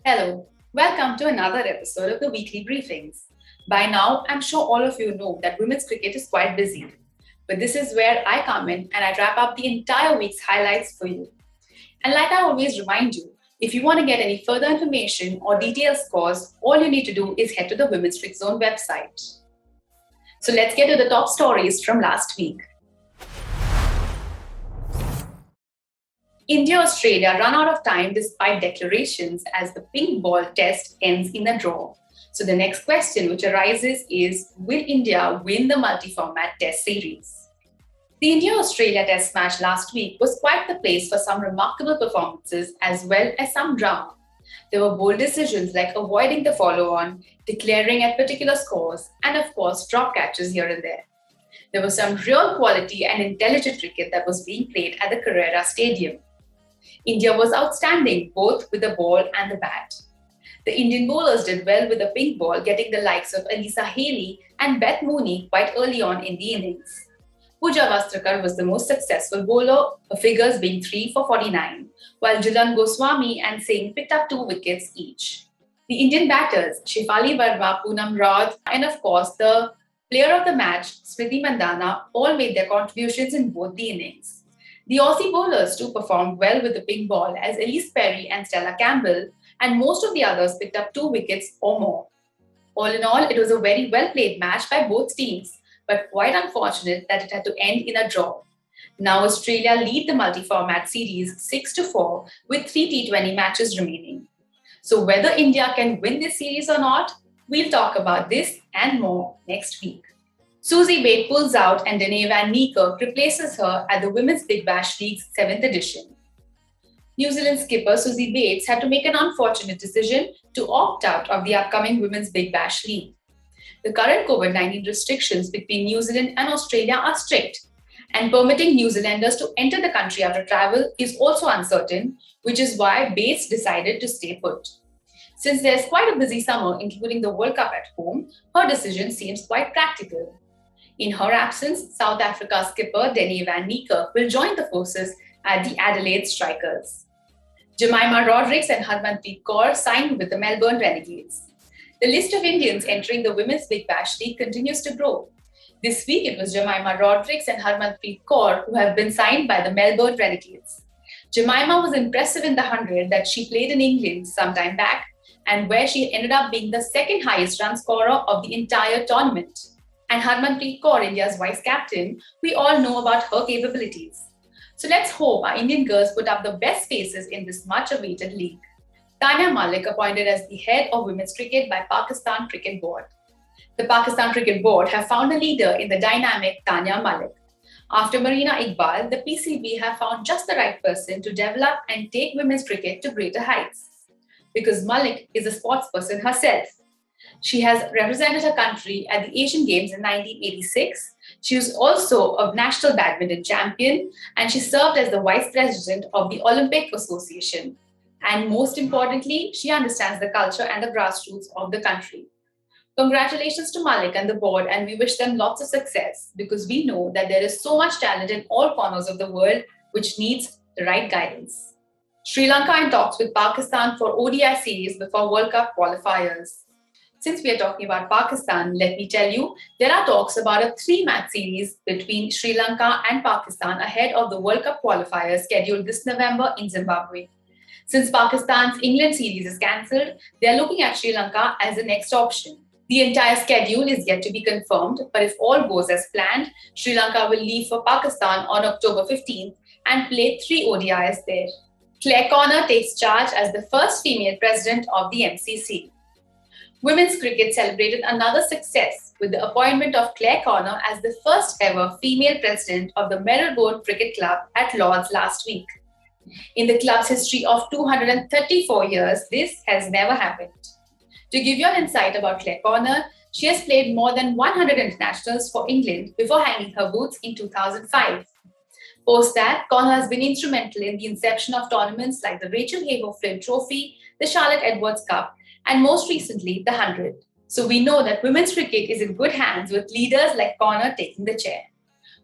Hello, welcome to another episode of the weekly briefings. By now, I'm sure all of you know that women's cricket is quite busy. But this is where I come in and I wrap up the entire week's highlights for you. And like I always remind you, if you want to get any further information or detailed scores, all you need to do is head to the Women's Cricket Zone website. So let's get to the top stories from last week. India-Australia run out of time despite declarations as the pink ball test ends in a draw. So the next question which arises is, will India win the multi-format test series? The India-Australia test match last week was quite the place for some remarkable performances as well as some drama. There were bold decisions like avoiding the follow-on, declaring at particular scores, and of course drop catches here and there. There was some real quality and intelligent cricket that was being played at the Carrera Stadium. India was outstanding both with the ball and the bat. The Indian bowlers did well with the pink ball, getting the likes of Alisa Haley and Beth Mooney quite early on in the innings. Pooja Vastrakar was the most successful bowler, her figures being 3 for 49, while Jhulan Goswami and Singh picked up 2 wickets each. The Indian batters, Shefali Verma, Poonam Raut, and of course the player of the match, Smriti Mandhana, all made their contributions in both the innings. The Aussie bowlers too performed well with the pink ball as Elise Perry and Stella Campbell, and most of the others picked up 2 wickets or more. All in all, it was a very well-played match by both teams, but quite unfortunate that it had to end in a draw. Now Australia lead the multi-format series 6-4 with 3 T20 matches remaining. So whether India can win this series or not, we'll talk about this and more next week. Susie Bate pulls out and Dane van Niekerk replaces her at the Women's Big Bash League's 7th edition. New Zealand skipper Susie Bates had to make an unfortunate decision to opt out of the upcoming Women's Big Bash League. The current COVID-19 restrictions between New Zealand and Australia are strict, and permitting New Zealanders to enter the country after travel is also uncertain, which is why Bates decided to stay put. Since there's quite a busy summer, including the World Cup at home, her decision seems quite practical. In her absence, South Africa skipper Dane van Niekerk will join the forces at the Adelaide Strikers. Jemimah Rodrigues and Harmanpreet Kaur signed with the Melbourne Renegades. The list of Indians entering the Women's Big Bash League continues to grow. This week, it was Jemimah Rodrigues and Harmanpreet Kaur who have been signed by the Melbourne Renegades. Jemimah was impressive in the 100 that she played in England some time back, and where she ended up being the second highest run scorer of the entire tournament. And Harmanpreet Kaur, India's vice-captain, we all know about her capabilities. So let's hope our Indian girls put up the best faces in this much-awaited league. Tania Mallick appointed as the head of women's cricket by Pakistan Cricket Board. The Pakistan Cricket Board have found a leader in the dynamic Tania Mallick. After Marina Iqbal, the PCB have found just the right person to develop and take women's cricket to greater heights. Because Mallick is a sports person herself. She has represented her country at the Asian Games in 1986. She was also a national badminton champion, and she served as the vice president of the Olympic Association. And most importantly, she understands the culture and the grassroots of the country. Congratulations to Mallick and the board, and we wish them lots of success because we know that there is so much talent in all corners of the world which needs the right guidance. Sri Lanka in talks with Pakistan for ODI series before World Cup Qualifiers. Since we are talking about Pakistan, let me tell you, there are talks about a 3-match series between Sri Lanka and Pakistan ahead of the World Cup Qualifiers scheduled this November in Zimbabwe. Since Pakistan's England series is cancelled, they are looking at Sri Lanka as the next option. The entire schedule is yet to be confirmed, but if all goes as planned, Sri Lanka will leave for Pakistan on October 15th and play 3 ODIs there. Claire Connor takes charge as the first female president of the MCC. Women's cricket celebrated another success with the appointment of Claire Connor as the first ever female president of the Marylebone Cricket Club at Lord's last week. In the club's history of 234 years, this has never happened. To give you an insight about Claire Connor, she has played more than 100 internationals for England before hanging her boots in 2005. Post that, Connor has been instrumental in the inception of tournaments like the Rachel Hayhoe Flynn Trophy, the Charlotte Edwards Cup, and most recently, the 100. So we know that women's cricket is in good hands with leaders like Connor taking the chair.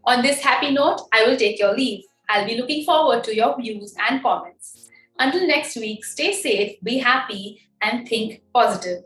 On this happy note, I will take your leave. I'll be looking forward to your views and comments. Until next week, stay safe, be happy, and think positive.